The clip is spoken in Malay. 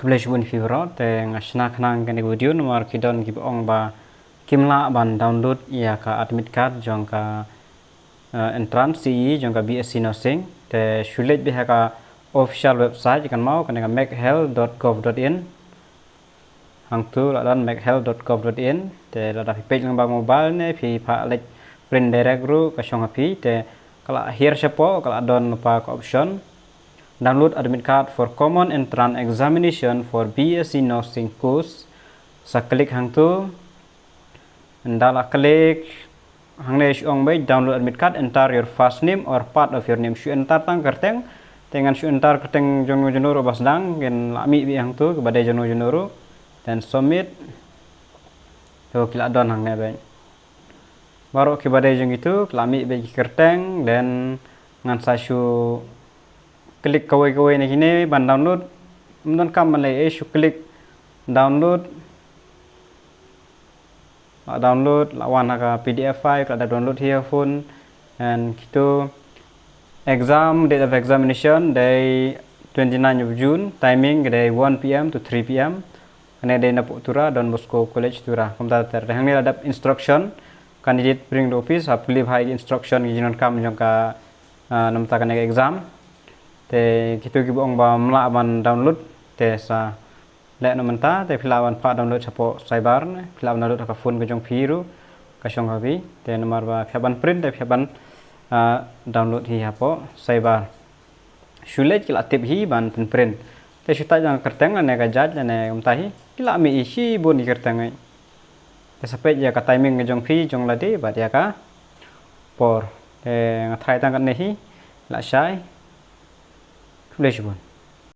Kebelah bun fibro te ngasna khnang kan video nomor kidon gib ong ba kimla ban download ya ka admit card jong ka entrance CE jong ka BSc nursing te sulit biha ka official website kan mau kan machealth.gov.in hang tu ladan machealth.gov.in te lada page ng ba mobile ne phi pha lek print direct ru ka shong api te kala here sepo kala don pa ka option download admit card for common entrance examination for BSc nursing course sa klik hang tu ndala klik hang ne ong bay download admit card, enter your first name or part of your name. Shu enter tang kerteng dengan shu enter kerteng jono jonoro basdang gen lami bi hang tu kepada jono jonoro dan submit to kila don hang ne bay baru kepada jong itu lami bi kerteng dan ngan sa shu klik kawai ni kini ban download mendon kam malai shu klik download lawan ka PDF file kada download here phone and gitu exam date of examination day 29 of June timing day 1 PM to 3 PM kene day napuk tura Don Bosco College tura komputer hang ni ada instruction candidate bring the office approve high instruction ginon kam jong ka namta kene exam te gitu gibong ba mla ban download te sa lek no menta te philawan pa download sapo cyber ne philawan download ka phone ko jong phiru ka shong habi te nomor ba phiaban print te phiaban download hi hapo cyber sulet kila tip hi ban print te shuta jang kerteng ne ka jaj ne umtahi kila mi isi bun kerteng te sape ya ka timing jong phi jong ladi ba ya ka por te ngai tang kan ne hi la shai Flash bun